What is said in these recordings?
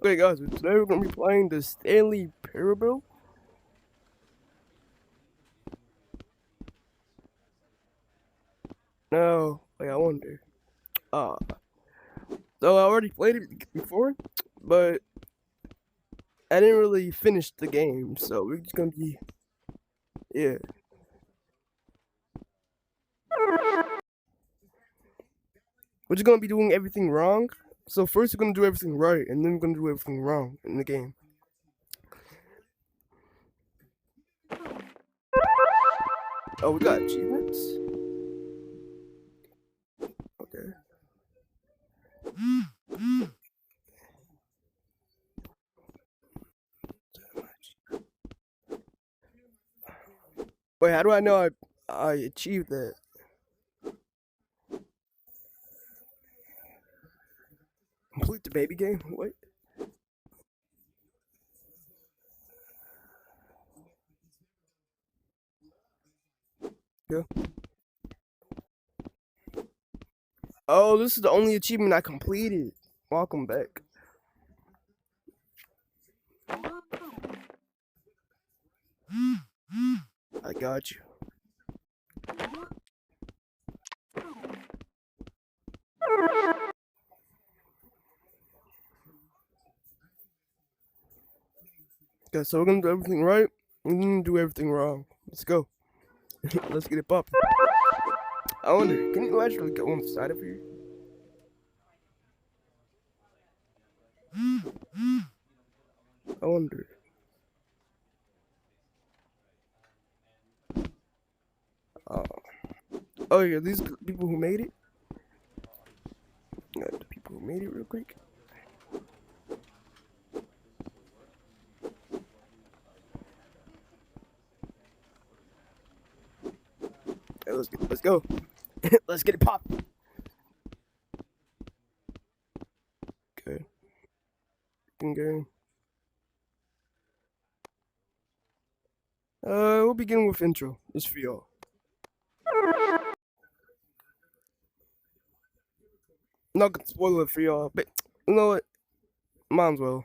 Okay, guys, today we're gonna be playing the Stanley PARABLE. Now, I wonder. Uh, so I already played it before, but I didn't really finish the game, so we're just gonna be, yeah. We're just gonna be doing everything wrong. So first we're gonna do everything right, and then we're gonna do everything wrong in the game. Oh, we got achievements? Okay. Wait, how do I know I achieved that? Complete the baby game? What? Yeah. Oh, this is the only achievement I completed. Welcome back. I got you. Okay, so we're gonna do everything right. We're gonna do everything wrong. Let's go. Let's get it poppin'. I wonder, can you actually go inside of here? I wonder. Uh, oh yeah, these people who made it. The people who made it real quick. Okay, let's go. Let's get it poppin'. Okay. Game. We'll begin with intro. It's for y'all. I'm not gonna spoil it for y'all, but you know what? Might as well.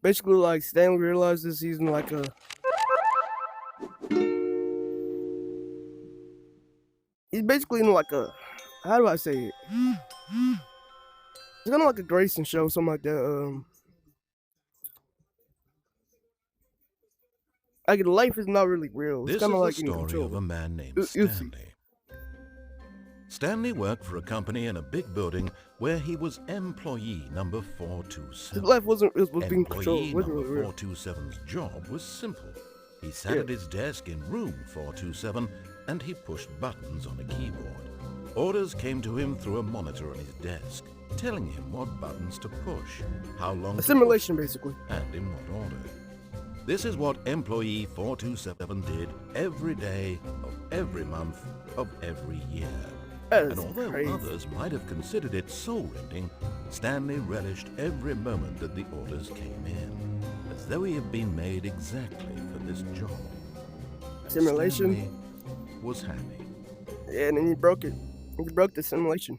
Basically, like Stanley realized this season, like he's basically in like a, how do I say it? It's kind of like a Grayson show, something like that. Like life is not really real. It's This kind is of the like in story control. of a man named Stanley. Stanley worked for a company in a big building where he was employee number 427. His life was being controlled. Employee It wasn't number really real. 427's job was simple. He sat at his desk in room 427 and he pushed buttons on a keyboard. Orders came to him through a monitor on his desk, telling him what buttons to push, how long A to simulation, push, basically. and in what order. This is what employee 427 did every day of every month of every year. That is And although crazy. others might have considered it soul-rending, Stanley relished every moment that the orders came in, as though he had been made exactly for this job. Simulation. Stanley was happy. Yeah, and then he broke it. He broke the simulation.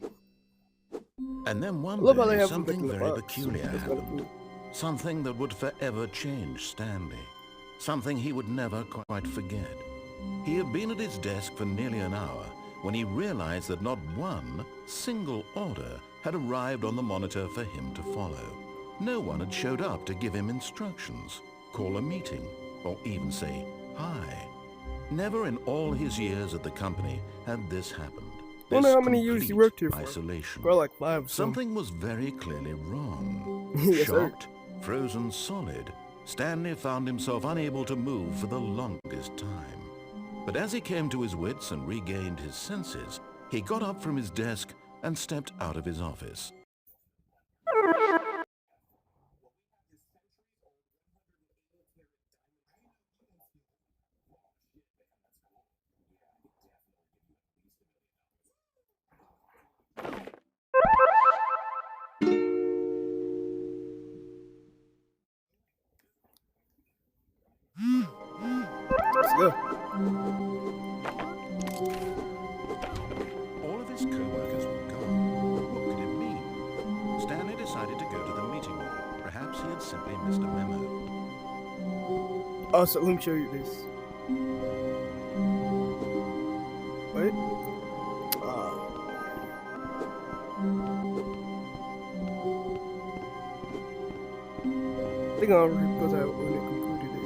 And then one I love how they day, have something like, very box. peculiar That's kinda happened. cool. Something that would forever change Stanley. Something he would never quite forget. He had been at his desk for nearly an hour when he realized that not one single order had arrived on the monitor for him to follow. No one had showed up to give him instructions, call a meeting, or even say hi. Never in all his years at the company had this happened. I wonder This how many years he complete worked here for. isolation. Probably like 5 or something. Something was very clearly wrong. Yes, sir. Shocked, frozen solid, Stanley found himself unable to move for the longest time. But as he came to his wits and regained his senses, he got up from his desk and stepped out of his office. Let's go. All of his co-workers were gone. What could it mean? Stanley decided to go to the meeting room. Perhaps had simply missed a memo. Also, let me show you this. Wait. I think I already put that when it concluded it.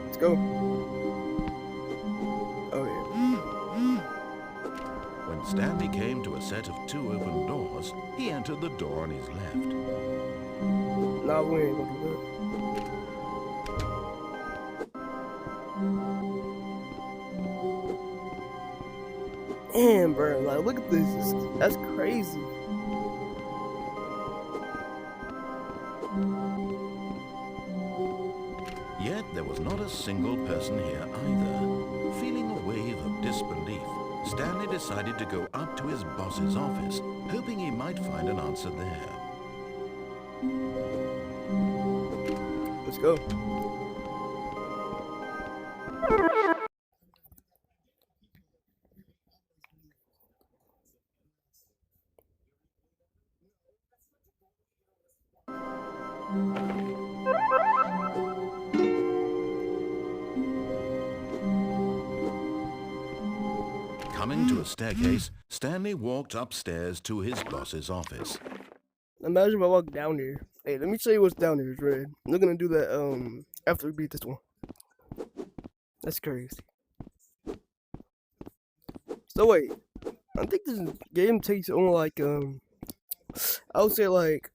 Let's go. Oh yeah. When Stanley came to a set of 2 open doors, he entered the door on his left. Nah, we ain't gonna do that. Damn, bro, like look at this. That's crazy. Yet there was not a single person here either. Feeling a wave of disbelief, Stanley decided to go up to his boss's office, hoping he might find an answer there. Let's go. Coming to a staircase, Stanley walked upstairs to his boss's office. Imagine if I walk down here. Hey, let me show you what's down here. It's red. We're gonna do that after we beat this one. That's crazy. So wait, I think this game takes only like I would say like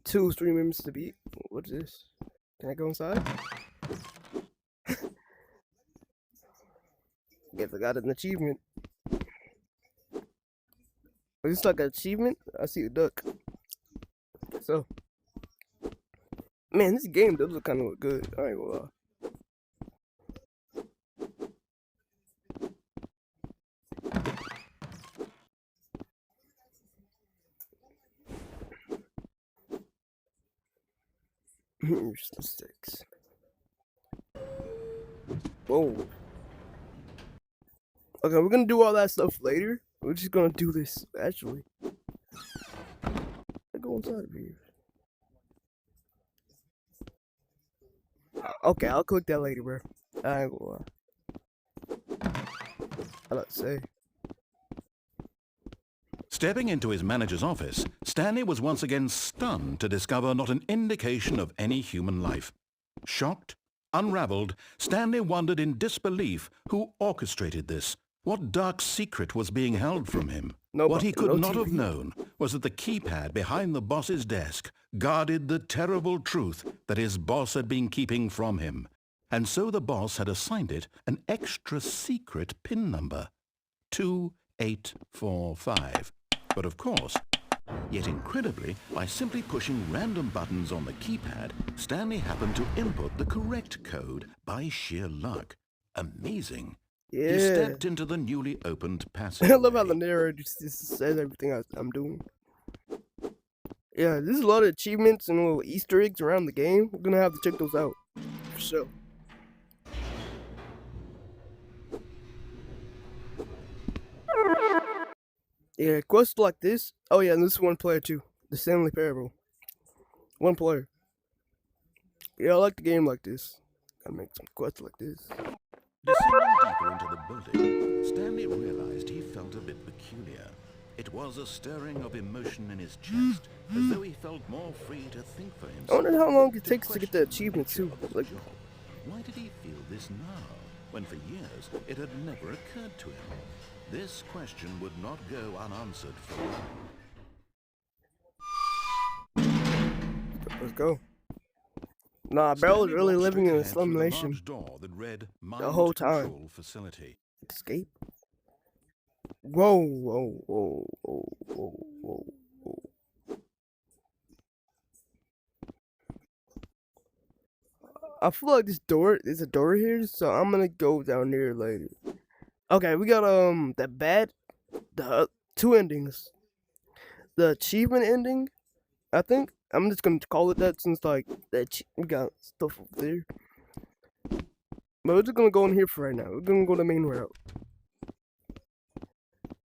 2 or 3 minutes to beat. What's this? Can I go inside? Guess I got an achievement. Is this like an achievement? I see a duck. So, man, this game does kind of look good. I ain't gonna lie. Here's the sticks. Whoa. Okay, we're gonna do all that stuff later. We're just gonna do this, actually. I go inside of here. Okay, I'll click that later, bro. I ain't gonna lie. I like to say. Stepping into his manager's office, Stanley was once again stunned to discover not an indication of any human life. Shocked, unraveled, Stanley wondered in disbelief who orchestrated this. What dark secret was being held from him? What he could not have known was that the keypad behind the boss's desk guarded the terrible truth that his boss had been keeping from him. And so the boss had assigned it an extra secret PIN number, 2845. But of course, yet incredibly, by simply pushing random buttons on the keypad, Stanley happened to input the correct code by sheer luck. Amazing. Yeah. He stepped into the newly opened passageway. I love how the narrator just says everything I'm doing. Yeah, there's a lot of achievements and little Easter eggs around the game. We're gonna have to check those out. For sure. Yeah, quests like this. Oh yeah, and this is 1 player too. The Stanley PARABLE. 1 player. Yeah, I like the game like this. I make some quests like this. Descending deeper into the building, Stanley realized he felt a bit peculiar. It was a stirring of emotion in his chest, as though he felt more free to think for himself. I wonder how long it takes to get the achievement too. Like, why did he feel this now, when for years it had never occurred to him? This question would not go unanswered for long. Let's go. Nah, Barrel is really living in a slum nation the whole time. Escape. Whoa, whoa, whoa, whoa, whoa, whoa, whoa. I feel like there's a door here, so I'm gonna go down there later. Okay, we got the 2 endings. The achievement ending, I think, I'm just gonna call it that since like we got stuff over there. But we're just gonna go in here for right now. We're gonna go the main route.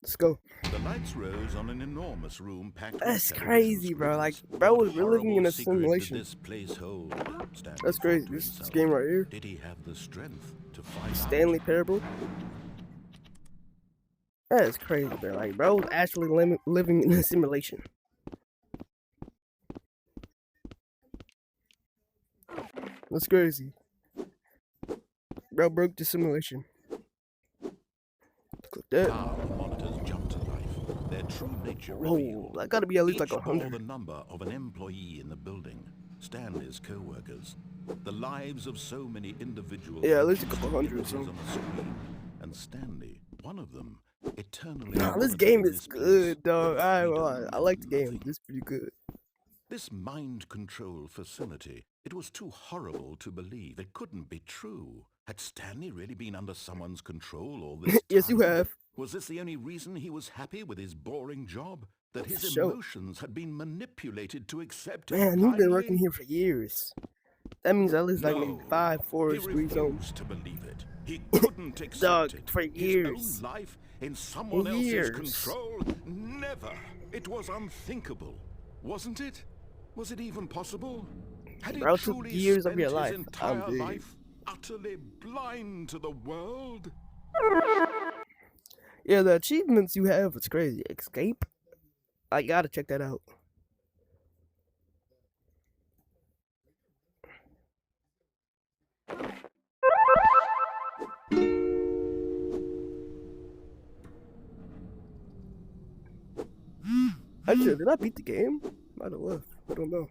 Let's go. The lights rose on an enormous room packed with That's television crazy, bro. Like, screens. bro, What we're living in horrible a secret did simulation. this place hold? Stanley That's crazy. thought to This himself. game right here. Did he have the strength to find Stanley out? PARABLE. That is crazy, bro. Like, bro was actually living in a simulation. That's crazy. Bro broke the simulation. Click that. How the monitors jumped to life, their true nature Whoa, revealed. that gotta be at least like Each bore 100. the number of an employee in the building, Stanley's co-workers, the lives of so many individuals. Yeah, at least a couple hundred or images so. on the screen, and Stanley, one of them, eternally. Nah, this game is good, dog. I like the game. It's pretty good. This mind control facility, it was too horrible to believe. It couldn't be true. Had Stanley really been under someone's control all this time? Yes, you have. Was this the only reason he was happy with his boring job? That his Sure. emotions had been manipulated to accept it Man, you've been blindly? working here for years. That means at least like maybe No, 5, 4 he degrees on. refused to believe it. He couldn't accept Dog, it. for His years. own life in someone else's Years. control? Never. It was unthinkable, wasn't it? Was it even possible? Had he Bro, it took truly years of spent your his life. entire I'm dead. life utterly blind to the world? Yeah, the achievements you have, it's crazy. Escape? I gotta check that out. Actually, did I beat the game? Might have left. I don't know.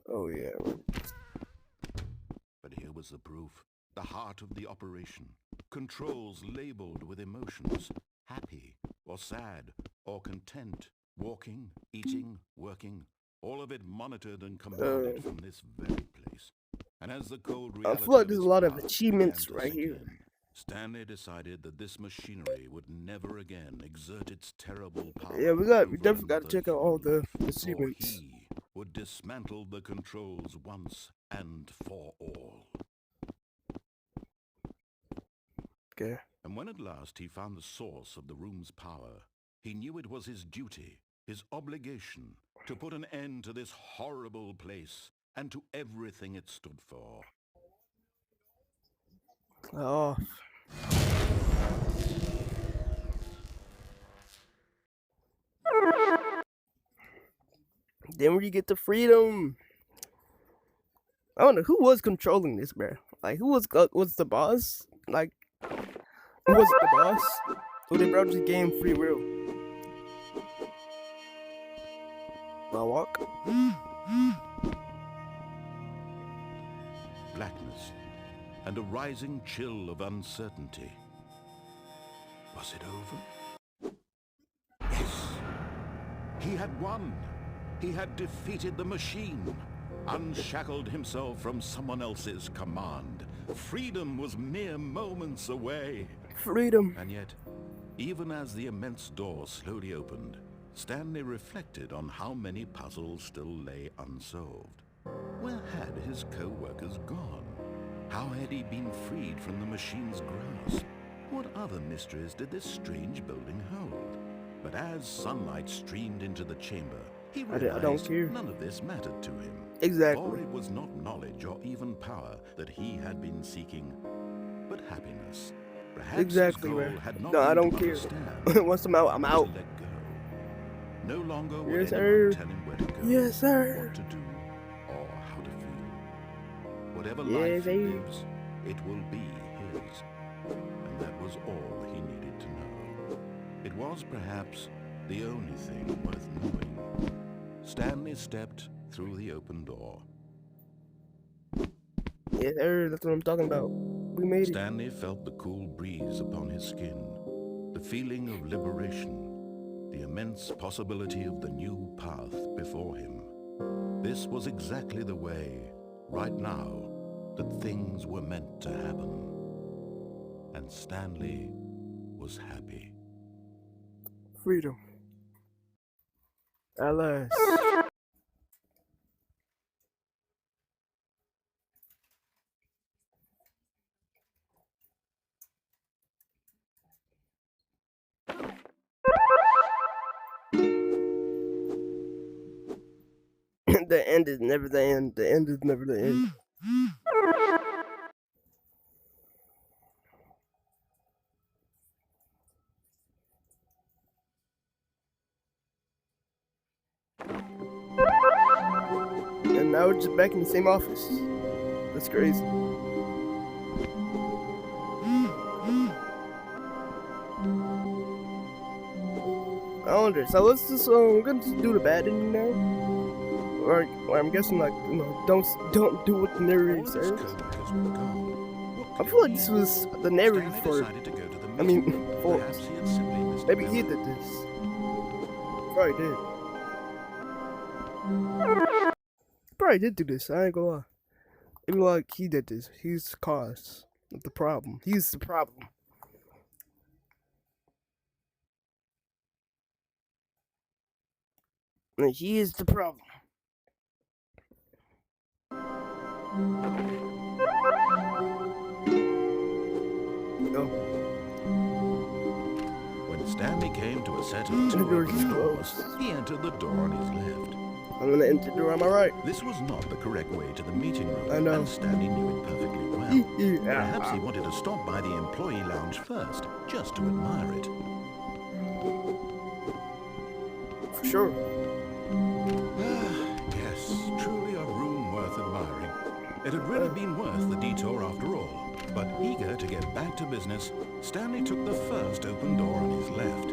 Oh, yeah. But here was the proof. The heart of the operation. Controls labeled with emotions. Happy, or sad, or content. Walking, eating, working. All of it monitored and commanded from this very place. And as the cold I reality feel like of there's a his lot of past achievements began to right sink here. in, Stanley decided that this machinery would never again exert its terrible power. Yeah, we over definitely gotta another check out all the human, achievements. For he would dismantle the controls once and for all. Okay. And when at last he found the source of the room's power, he knew it was his duty, his obligation, to put an end to this horrible place and to everything it stood for. Oh. Then we get the freedom. I don't know who was controlling this, bro. Like, who was the boss? Like, who was the boss? Or they brought this game free will? I'll walk. Blackness and a rising chill of uncertainty. Was it over? Yes. He had won. He had defeated the machine, unshackled himself from someone else's command. Freedom was mere moments away. Freedom. And yet, even as the immense door slowly opened, Stanley reflected on how many puzzles still lay unsolved. Where had his co-workers gone? How had he been freed from the machine's grasp? What other mysteries did this strange building hold? But as sunlight streamed into the chamber, he I don't realized care. none of this mattered to him. Exactly. For it was not knowledge or even power that he had been seeking, but happiness. Perhaps Exactly, his goal man. had not No, I been don't to care. understand, Once I'm out, I'm but out. to let go. No longer would Yes, anyone sir. tell him where to go, Yes, sir. what to do, or how to feel. Whatever Yes, life he sir. lives, it will be his. And that was all he needed to know. It was perhaps the only thing worth knowing. Stanley stepped through the open door. Yes, sir. That's what I'm talking about. We made it. Stanley felt the cool breeze upon his skin, the feeling of liberation, the immense possibility of the new path before him. This was exactly the way, right now, that things were meant to happen. And Stanley was happy. Freedom. At last. The end is never the end. The end is never the end. And now we're just back in the same office. That's crazy. I wonder. So let's just we're gonna just do the bad ending now, or I'm guessing like don't do what the narrator All of his says. co-workers were gone. What I could feel he like this do? was the narrative Stanley for. decided to go to the I mean, meeting. for Perhaps he had simply missed maybe a he memo. did this. Probably did. Probably did do this. I ain't gonna lie. Maybe like he did this. He's the cause of the problem. He's the problem. And he is the problem. Oh, When Stanley came to a set of the two door is open doors, closed. he entered the door on his left. I'm gonna enter the door on my right. This was not the correct way to the meeting room, I know. and Stanley knew it perfectly well. Perhaps he wanted to stop by the employee lounge first, just to admire it. For sure. Yes, truly a room worth admiring. It had really been worth the detour after all. But eager to get back to business, Stanley took the first open door on his left.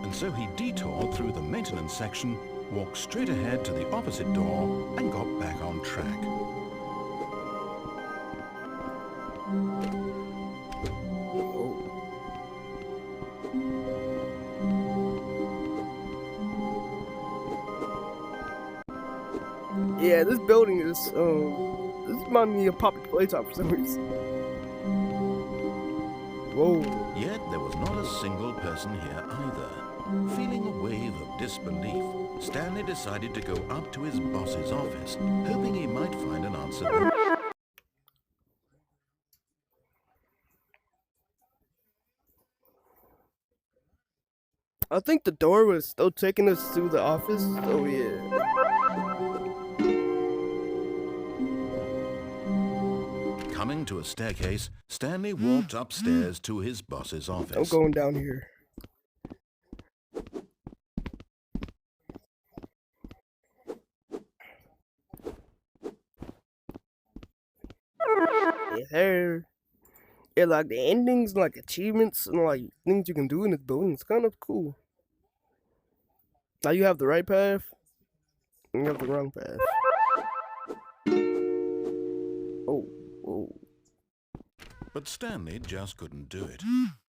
And so he detoured through the maintenance section, walked straight ahead to the opposite door, and got back on track. Yeah, this building is this reminds me of Poppy Playtime for some reason. Whoa. Yet there was not a single person here either. Feeling a wave of disbelief, Stanley decided to go up to his boss's office, hoping he might find an answer there. I think the door was still taking us to the office. Oh yeah. Coming to a staircase, Stanley walked upstairs to his boss's I'm office. going down here. Yeah, there. Yeah, like the endings, like achievements, and like things you can do in this building. It's kind of cool. Now you have the right path, and you have the wrong path. Oh, oh. But Stanley just couldn't do it.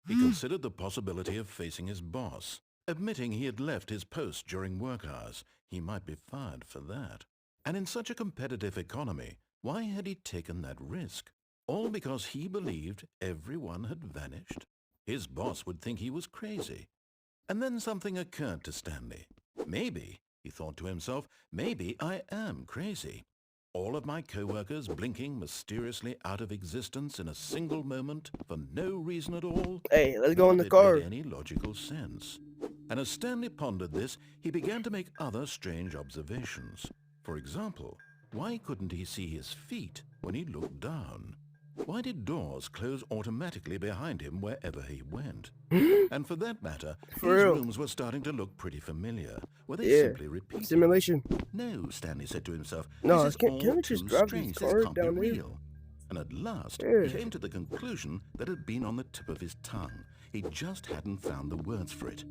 He considered the possibility of facing his boss, admitting he had left his post during work hours. He might be fired for that. And in such a competitive economy, why had he taken that risk? All because he believed everyone had vanished? His boss would think he was crazy. And then something occurred to Stanley. Maybe, he thought to himself, maybe I am crazy. All of my co-workers blinking mysteriously out of existence in a single moment for no reason at all. Hey, let's go in the None of it car. made any logical sense. And as Stanley pondered this, he began to make other strange observations. For example, why couldn't he see his feet when he looked down? Why did doors close automatically behind him wherever he went? And for that matter, For these real. rooms were starting to look pretty familiar. Were they Yeah. simply repeating? Simulation. No, Stanley said to himself. No, This is can't all we just too drive strange. these This cars can't be down there? real. And at last, Yeah. he came to the conclusion that had been on the tip of his tongue. He just hadn't found the words for it.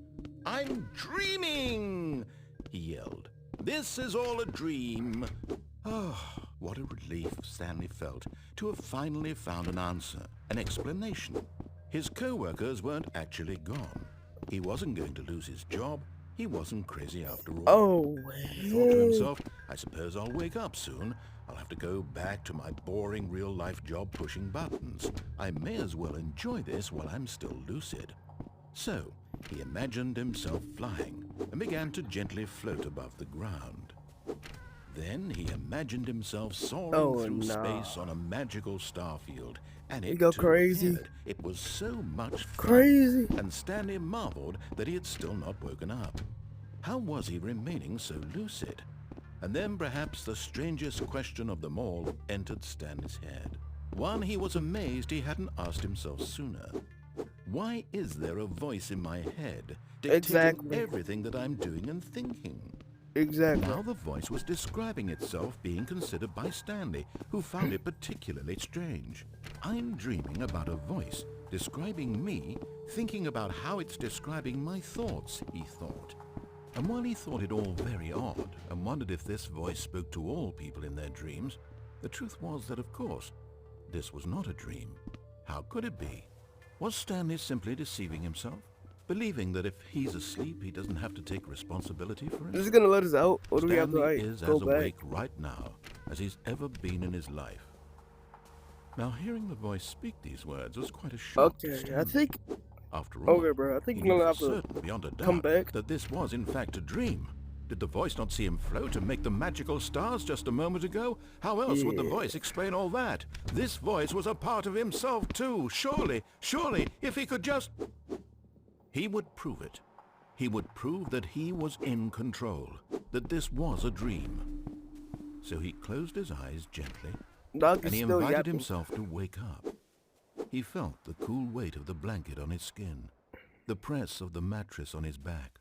"I'm dreaming!" he yelled. "This is all a dream." Oh, what a relief Stanley felt to have finally found an answer, an explanation. His co-workers weren't actually gone. He wasn't going to lose his job. He wasn't crazy after all. Oh, He thought to himself, I suppose I'll wake up soon. I'll have have to go back to my boring real-life job pushing buttons. I may as well enjoy this while I'm still lucid. So, he imagined himself flying and began to gently float above the ground. Then he imagined himself soaring through space on a magical starfield, and it go too crazy. appeared. It was so much fun, Crazy. and Stanley marveled that he had still not woken up. How was he remaining so lucid? And then perhaps the strangest question of them all entered Stanley's head. One he was amazed he hadn't asked himself sooner. Why is there a voice in my head dictating everything that I'm doing and thinking? Exactly. Now the voice was describing itself being considered by Stanley, who found it particularly strange. I'm dreaming about a voice describing me, thinking about how it's describing my thoughts, he thought. And while he thought it all very odd and wondered if this voice spoke to all people in their dreams, the truth was that, of course, this was not a dream. How could it be? Was Stanley simply deceiving himself? Believing that if he's asleep, he doesn't have to take responsibility for it? Is he gonna let us out, or do we have to Stanley like is go as back? awake right now as he's ever been in his life. Now, hearing the voice speak these words was quite a shock to Okay, Stanley. I think. After all, Okay, bro. I think he we're knew gonna for have to certain, beyond a come doubt, back. that this was in fact a dream. Did the voice not see him float and make the magical stars just a moment ago? How else would the voice explain all that? This voice was a part of himself too. Surely, if he could just... He would prove it. He would prove that he was in control, that this was a dream. So he closed his eyes gently, Dog and is he still invited yapping. himself to wake up. He felt the cool weight of the blanket on his skin, the press of the mattress on his back,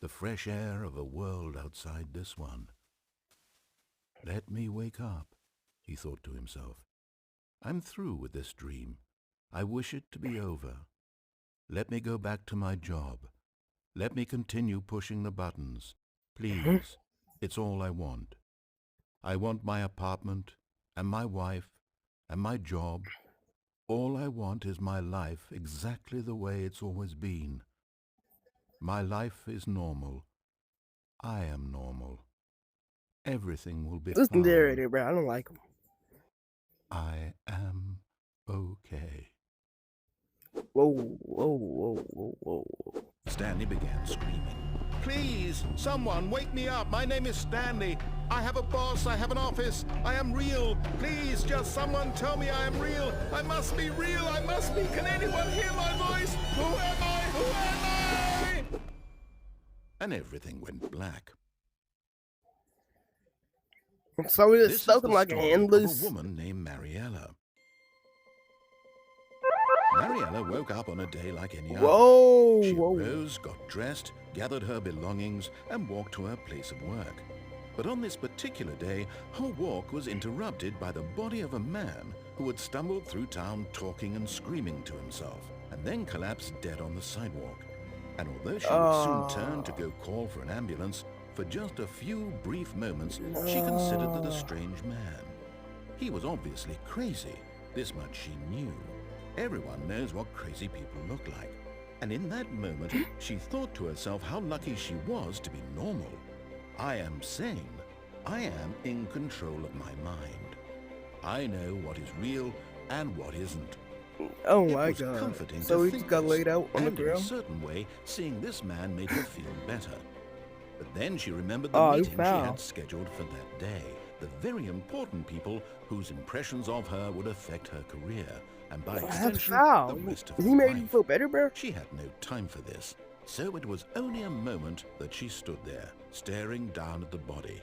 the fresh air of a world outside this one. Let me wake up, he thought to himself. I'm through with this dream. I wish it to be over. Let me go back to my job. Let me continue pushing the buttons. Please, it's all I want. I want my apartment, and my wife, and my job. All I want is my life exactly the way it's always been. My life is normal. I am normal. Everything will be This fine. narrator, bro. I don't like him. I am okay. Whoa, whoa, whoa, whoa, whoa. Stanley began screaming. Please, someone wake me up. My name is Stanley. I have a boss. I have an office. I am real. Please, just someone tell me I am real. I must be real. I must be. Can anyone hear my voice? Who am I? Who am I? And everything went black. So it This is is something the like story handless. of a woman named Mariella. Mariella woke up on a day like any other. Whoa, She whoa. arose, got dressed, gathered her belongings, and walked to her place of work. But on this particular day, her walk was interrupted by the body of a man who had stumbled through town talking and screaming to himself, and then collapsed dead on the sidewalk. And although she would soon turn to go call for an ambulance, for just a few brief moments, she considered that a strange man. He was obviously crazy. This much she knew. Everyone knows what crazy people look like. And in that moment, she thought to herself how lucky she was to be normal. I am sane. I am in control of my mind. I know what is real and what isn't. Oh It my was god. comforting So to he think just got this, laid out on the and in a ground? certain way, seeing this man made her feel better. But then she remembered the Oh, you meeting she foul. had scheduled for that day. The very important people whose impressions of her would affect her career, and by That's extension, foul. the rest of He her made you life. feel better, bro? She had no time for this, so it was only a moment that she stood there, staring down at the body.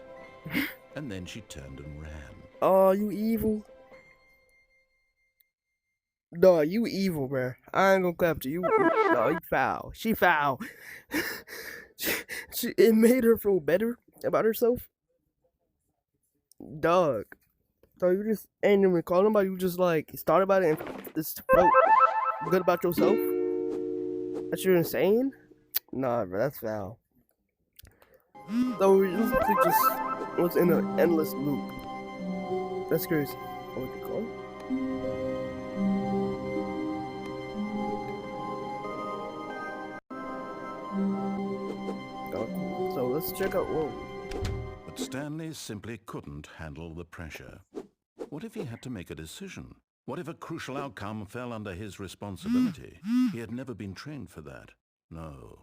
And then she turned and ran. Oh, you evil. No, you evil, bro. I ain't gonna clap to you. No, you foul. She foul. It made her feel better about herself. Dog. So you just ain't even call nobody. You just like thought about it and just felt good about yourself. That you're insane. Nah, bro, that's foul. So we just was in an endless loop. That's crazy. What would you call it? Oh, cool. So let's check out. Whoa. But Stanley simply couldn't handle the pressure. What if he had to make a decision? What if a crucial outcome fell under his responsibility? He had never been trained for that. No.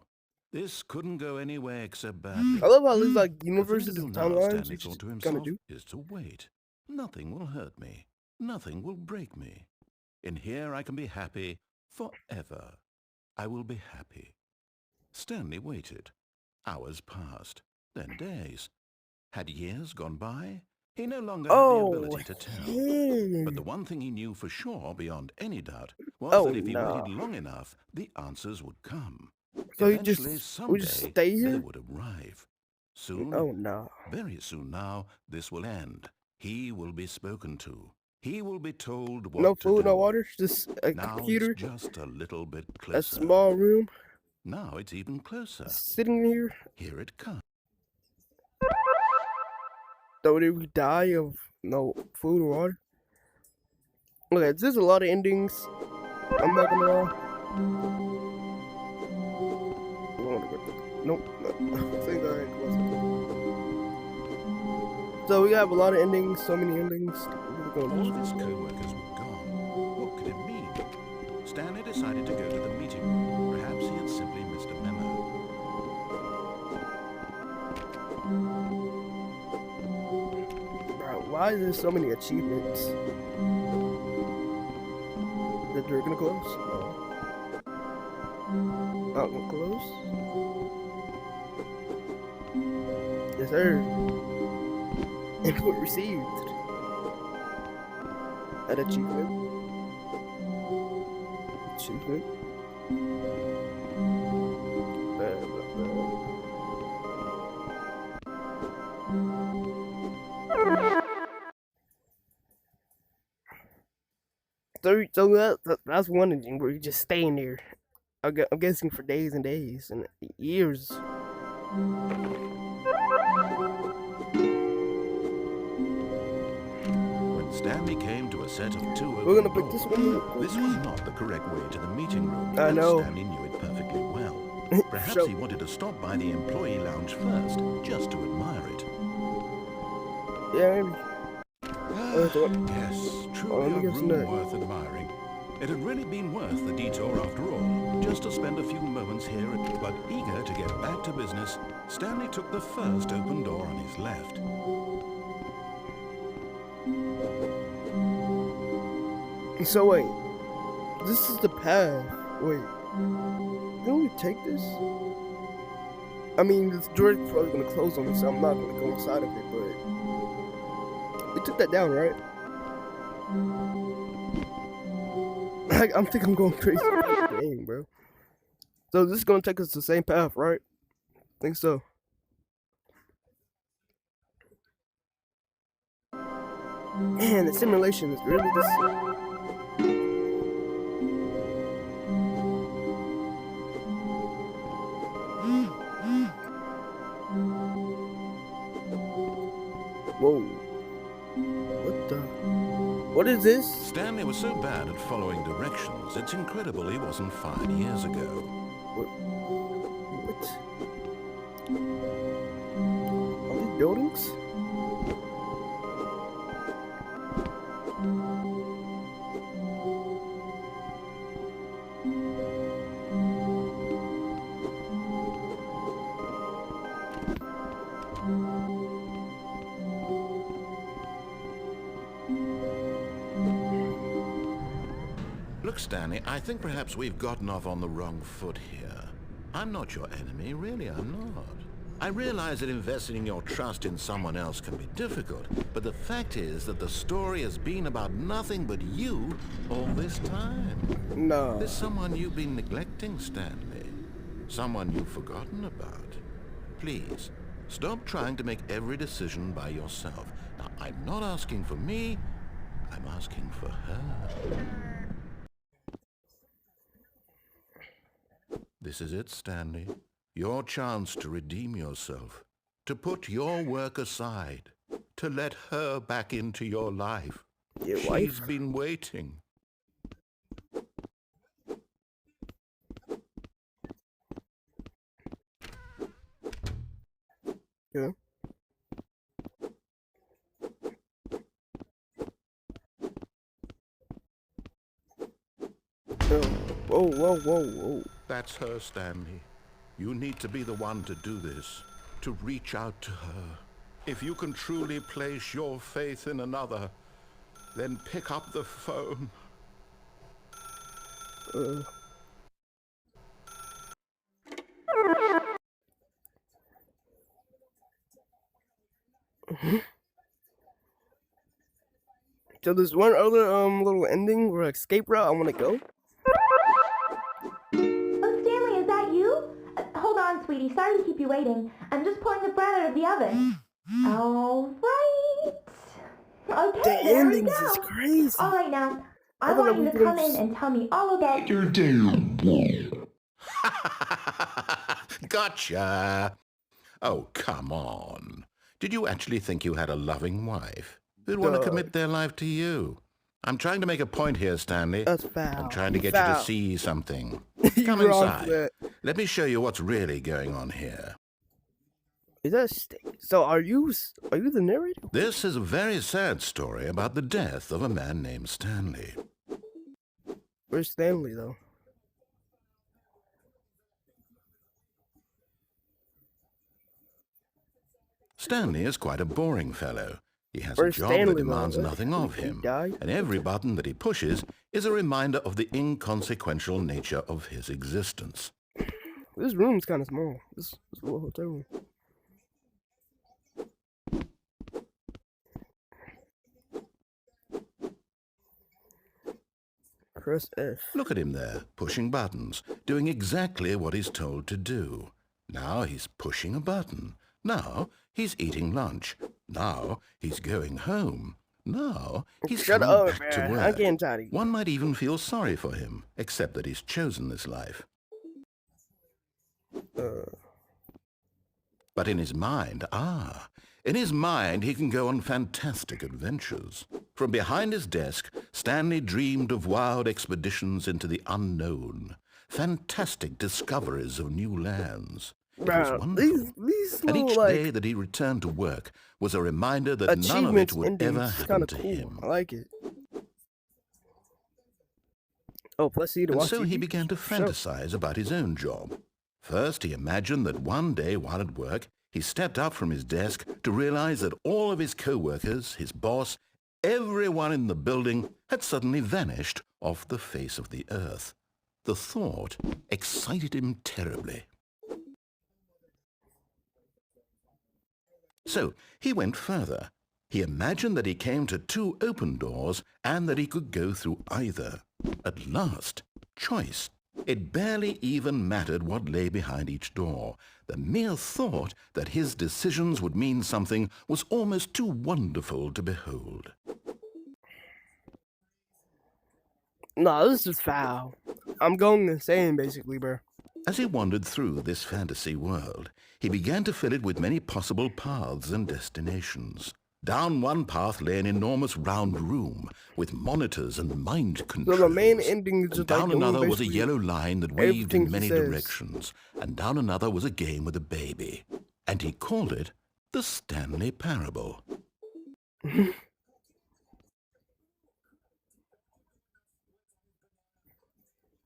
This couldn't go anywhere except badly. I love how these like The thing universes to do and now, timelines Stanley you thought just to kind himself, of do. is to wait. Nothing will hurt me. Nothing will break me. In here I can be happy forever. I will be happy. Stanley waited. Hours passed, then days. Had years gone by? He no longer had the Oh, ability to tell. But the one thing he knew for sure, beyond any doubt, was oh that if he no. waited long enough, the answers would come. So Eventually, we just someday, stay they here? would arrive. Soon, Oh no. very soon now, this will end. He will be spoken to. He will be told what No to food, do. no water, just a Now computer, it's just a little bit a closer. small room, Now it's even closer. sitting here. Here it comes. So did we die of no food or water? Okay, there's a lot of endings. I'm not gonna lie. Nope. No. I think I ain't close. So we have a lot of endings, so many endings. All of his co-workers were gone. What could it mean? Stanley decided to go to the meeting room. Perhaps he had simply missed a memo. Bro, why is there so many achievements? The door gonna close? No. Not gonna close? Yes, sir. Input received. An achievement. Achievement. So that's one ending where you just staying there. I'm guessing for days and days and years. When Stanley came to a set of two We're open gonna pick this one. this was not the correct way to the meeting room. I know. Stanley knew it perfectly well. Perhaps So- he wanted to stop by the employee lounge first, just to admire it. Yeah, maybe. Yes, let truly me a get some room next. worth admiring. It had really been worth the detour after all, just to spend a few moments here. But eager to get back to business, Stanley took the first open door on his left. So wait, this is the path. Wait, didn't we take this? I mean, this door is probably gonna close on me, so I'm not gonna go inside of it. But we took that down, right? I think I'm going crazy with the game, bro. So this is gonna take us the same path, right? Think so. Man, the simulation is really this. Whoa. What the? What is this? Stanley was so bad at following directions, it's incredible he wasn't fired years ago. What? Are these buildings? Look, Stanley, I think perhaps we've gotten off on the wrong foot here. I'm not your enemy, really, I'm not. I realize that investing your trust in someone else can be difficult, but the fact is that the story has been about nothing but you all this time. No. There's someone you've been neglecting, Stanley. Someone you've forgotten about. Please, stop trying to make every decision by yourself. Now, I'm not asking for me, I'm asking for her. This is it, Stanley. Your chance to redeem yourself, to put your work aside, to let her back into your life. Your She's wife? been waiting. Yeah. Whoa, whoa, whoa, whoa. That's her, Stanley. You need to be the one to do this, to reach out to her. If you can truly place your faith in another, then pick up the phone. So there's one other little ending or escape route I want to go. Oh, Stanley, is that you? Hold on, sweetie. Sorry to keep you waiting. I'm just pulling the bread out of the oven. All right. Okay, The there we endings is go. crazy. All right, now, I I thought want we you to were come gonna in and tell me all about your Gotcha! Oh, come on. Did you actually think you had a loving wife who'd want to commit their life to you? I'm trying to make a point here, Stanley. That's foul. I'm trying to get you to see something. You Come wrong for inside. that. Let me show you what's really going on here. Is that so? Are you the narrator? This is a very sad story about the death of a man named Stanley. Where's Stanley though? Stanley is quite a boring fellow. He has Where's a job Stanley, that demands though? nothing of He him, died? and every button that he pushes is a reminder of the inconsequential nature of his existence. This room's kind of small. This little hotel room. Press F. Look at him there, pushing buttons, doing exactly what he's told to do. Now he's pushing a button. Now he's eating lunch. Now he's going home. Now he's Shut coming up, back to man. work. I'm getting tired of you. One might even feel sorry for him, except that he's chosen this life. But in his mind, in his mind he can go on fantastic adventures. From behind his desk, Stanley dreamed of wild expeditions into the unknown, fantastic discoveries of new lands. It was wonderful. These And little, each like, day that he returned to work was a reminder that none of it achievements would endings ever is happen kind of to cool. him. I like it. Oh, plus he to And watch so he TV? began to Sure. fantasize about his own job. First, he imagined that one day while at work, he stepped up from his desk to realize that all of his co-workers, his boss, everyone in the building had suddenly vanished off the face of the earth. The thought excited him terribly. So he went further. He imagined that he came to two open doors and that he could go through either. At last, choice. It barely even mattered what lay behind each door. The mere thought that his decisions would mean something was almost too wonderful to behold. No, this is foul. I'm going insane, basically, bro. As he wandered through this fantasy world, he began to fill it with many possible paths and destinations. Down one path lay an enormous round room with monitors and mind controls. So the main ending is just Down like another was a basically yellow line that waved in everything he many says. directions, and down another was a game with a baby. And he called it the Stanley Parable.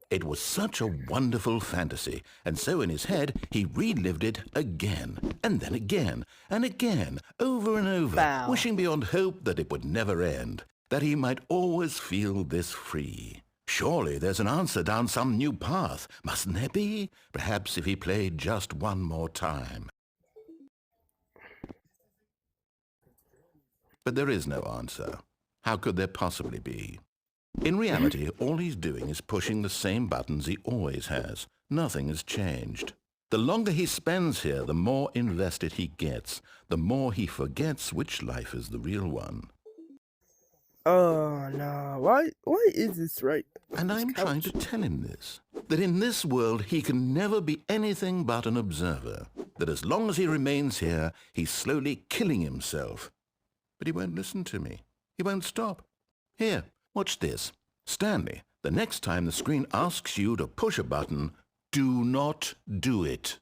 It was such a wonderful fantasy, and so in his head he relived it again, and then again, and again, over and over, Wow. wishing beyond hope that it would never end, that he might always feel this free. Surely there's an answer down some new path, mustn't there be? Perhaps if he played just one more time. But there is no answer. How could there possibly be? In reality, all he's doing is pushing the same buttons he always has. Nothing has changed. The longer he spends here, the more invested he gets, the more he forgets which life is the real one. Oh, no. Why is this right? And This I'm trying to couch. tell him this, that in this world he can never be anything but an observer, that as long as he remains here, he's slowly killing himself. But he won't listen to me. He won't stop. Here, watch this. Stanley, the next time the screen asks you to push a button, do not do it.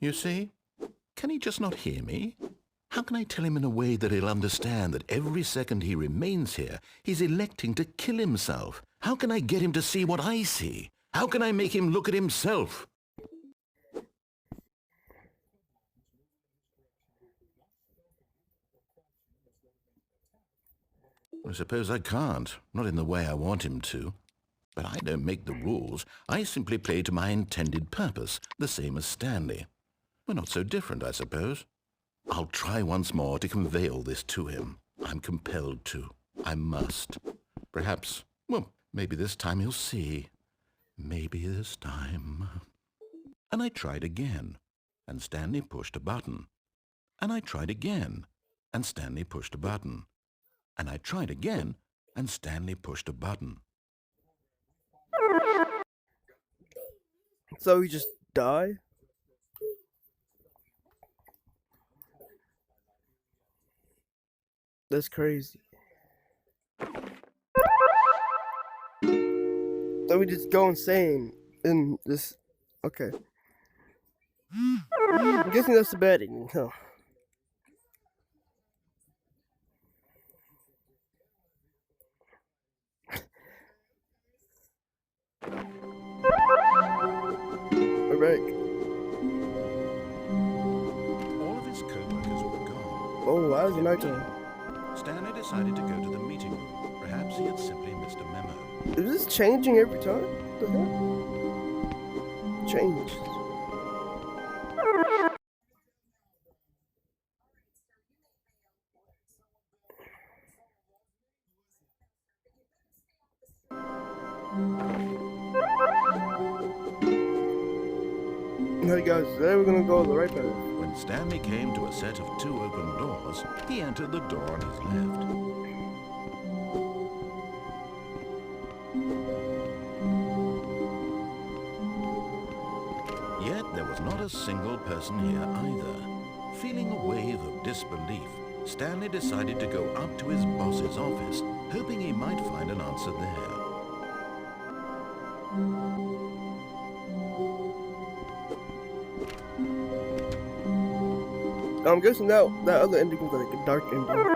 You see? Can he just not hear me? How can I tell him in a way that he'll understand that every second he remains here, he's electing to kill himself? How can I get him to see what I see? How can I make him look at himself? I suppose I can't, not in the way I want him to. But I don't make the rules. I simply play to my intended purpose, the same as Stanley. We're not so different, I suppose. I'll try once more to convey all this to him. I'm compelled to. I must. Perhaps, well, maybe this time he'll see. Maybe this time. And I tried again, and Stanley pushed a button. And I tried again, and Stanley pushed a button. And I tried again, and Stanley pushed a button. So he just died? That's crazy. So we just go insane in this. Okay. I'm guessing that's the bad ending, huh? We're back. All of his co-workers were gone. Oh, why is it nighttime? Stanley decided to go to the meeting room. Perhaps he had simply missed a memo. Is this changing every time? What the hell? Changed. Hey guys, today we're gonna go the right path. When Stanley came to a set of 2 open doors, he entered the door on his left. Yet there was not a single person here either. Feeling a wave of disbelief, Stanley decided to go up to his boss's office, hoping he might find an answer there. I'm guessing that other ending was like a dark ending.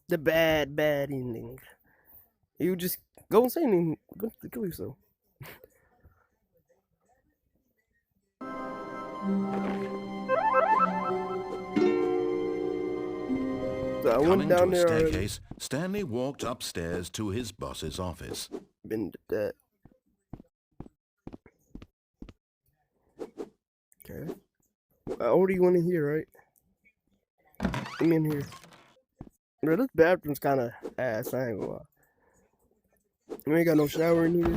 The bad ending. You just go insane and go to kill yourself. So I went Coming down to a there already. staircase, Stanley walked upstairs to his boss's office. Been to that. Okay. I already went in here, right? I'm in here. Bro, this bathroom's kind of ass, I ain't gonna lie. We ain't got no shower in here.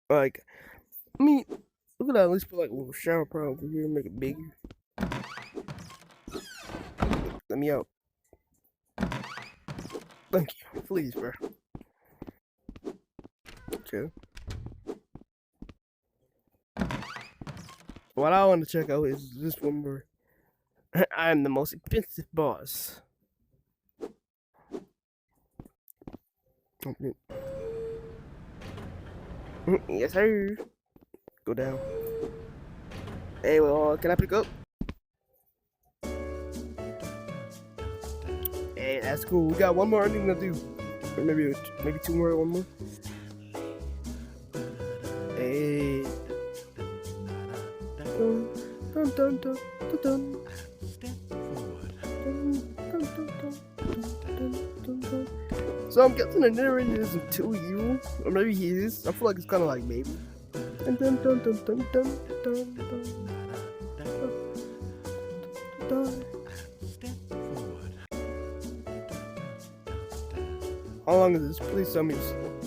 Like, I mean, look at that. At least put like a little shower part over here and make it bigger. Let me out. Thank you. Please, bro. Okay. What I want to check out is this one where I am the most expensive boss. Yes, sir. Go down. Hey, well, can I pick up? Hey, that's cool. We got one more ending to do. Or maybe 2 more, 1 more. Hey. Dun, dun, dun, dun, dun, dun. So I'm guessing the narrator isn't too evil, or maybe he is. I feel like it's kind of like maybe. Dun, dun, dun, dun, dun, dun, dun, dun, dun. How long is this? Please tell me.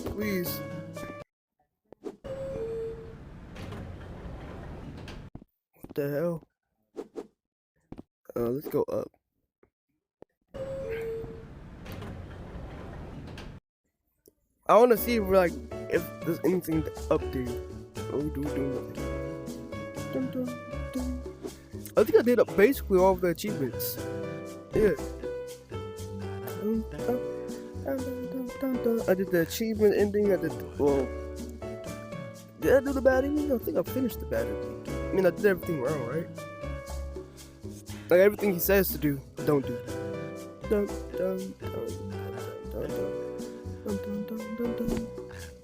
Please. What the hell? Let's go up. I want to see if there's anything up there. What we do. Dun, dun, dun. I think I did basically all of the achievements. Yeah. Dun, dun, dun, dun, dun, dun. I did the achievement ending. Did I do the bad ending? I think I finished the bad ending. I mean, I did everything wrong, right? Like everything he says to do, don't do. Dun, dun, dun, dun, dun, dun, dun, dun, dun, dun, dun.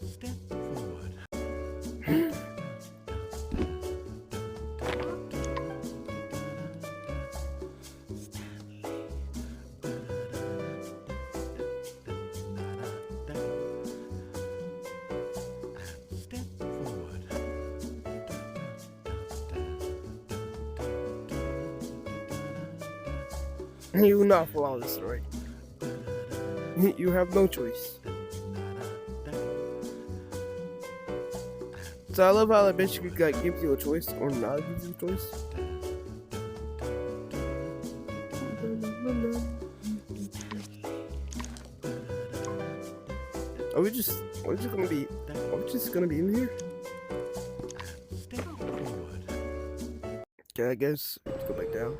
Step forward. Step forward. You will not follow this right. You have no choice. So I love how it basically like gives you a choice or not gives you a choice. We're just gonna be in here? Step forward. Okay, I guess let's go back down.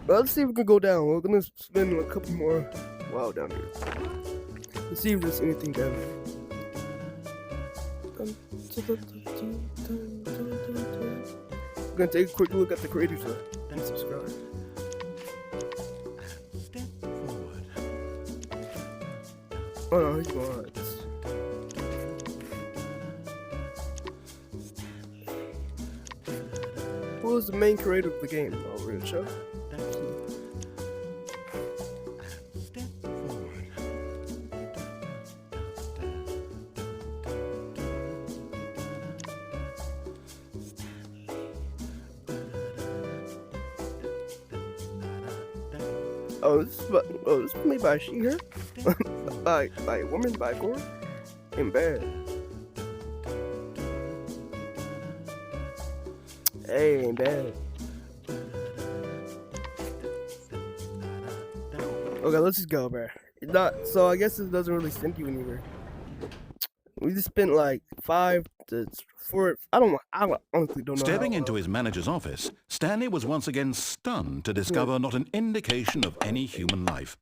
But let's see if we can go down. We're gonna spend a couple more while down here. Let's see if there's anything down there. We're gonna take a quick look at the creators and subscribe. Step forward. Oh no, he's going. Who was the main creator of the game? Oh, we're gonna show. Step forward. This is made by she her? by a woman, by a girl? Ain't bad. Hey, ain't bad. Okay, let's just go, bro. So I guess it doesn't really send you anywhere. We just spent like 5 to 4. I honestly don't know. Stepping into his manager's office, Stanley was once again stunned to discover not an indication of any human life.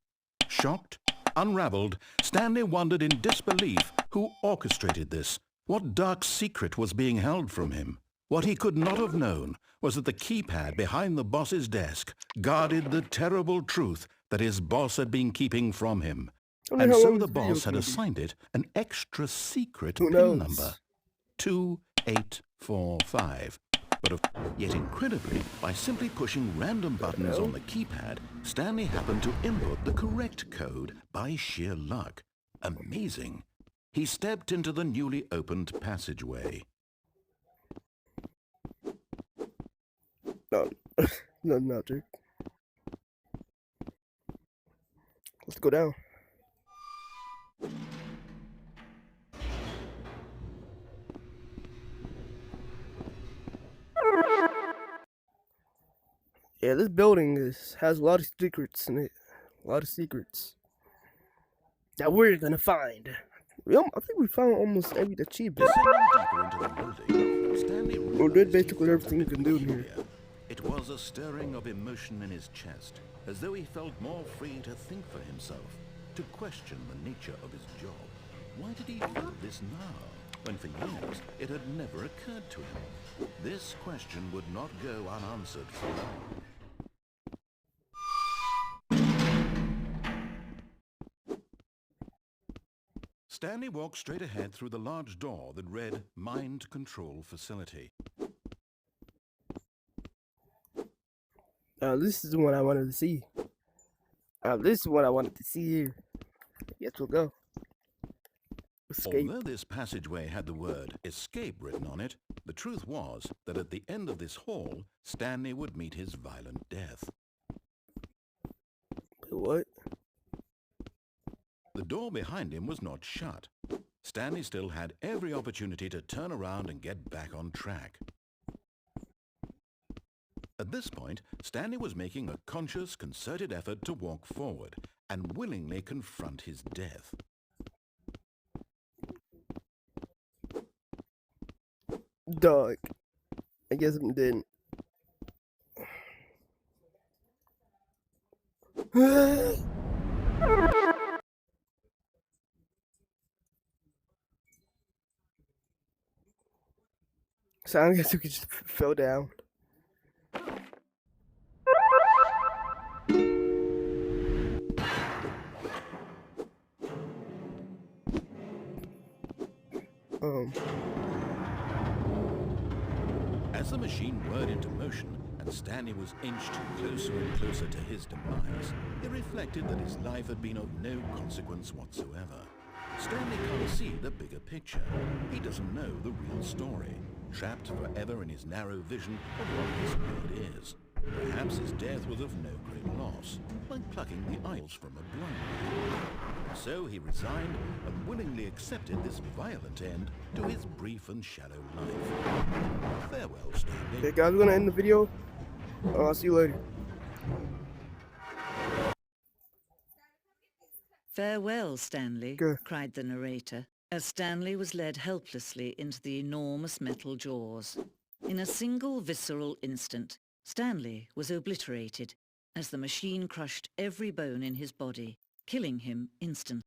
Shocked, unraveled, Stanley wondered in disbelief who orchestrated this. What dark secret was being held from him? What he could not have known was that the keypad behind the boss's desk guarded the terrible truth that his boss had been keeping from him. And so the boss had assigned it an extra secret PIN number, 2845. But yet incredibly, by simply pushing random buttons on the keypad, Stanley happened to input the correct code by sheer luck. Amazing. He stepped into the newly opened passageway. No, dude. Let's go down. Yeah, this building has a lot of secrets in it. A lot of secrets that we're gonna find. I think we found almost every achievement. Deeper into the building, Stanley We did basically everything you can do in here. It was a stirring of emotion in his chest, as though he felt more free to think for himself, to question the nature of his job. Why did he do this now, when for years it had never occurred to him? This question would not go unanswered for long. Stanley walked straight ahead through the large door that read Mind Control Facility. This is the one I wanted to see. This is what I wanted to see here. Yes, we'll go. Escape. Although this passageway had the word escape written on it, the truth was that at the end of this hall, Stanley would meet his violent death. What? The door behind him was not shut. Stanley still had every opportunity to turn around and get back on track. At this point, Stanley was making a conscious, concerted effort to walk forward and willingly confront his death. Dog. I guess I didn't. So I guess we just fell down. As the machine whirred into motion and Stanley was inched closer and closer to his demise, it reflected that his life had been of no consequence whatsoever. Stanley can't see the bigger picture. He doesn't know the real story, trapped forever in his narrow vision of what this world is. Perhaps his death was of no great loss, like plucking the eyeballs from a blind man. So he resigned and willingly accepted this violent end to his brief and shallow life. Farewell, Stanley. Okay, guys, we're gonna end the video. I'll see you later. "Farewell, Stanley," Good. cried the narrator, as Stanley was led helplessly into the enormous metal jaws. In a single visceral instant, Stanley was obliterated as the machine crushed every bone in his body, killing him instantly.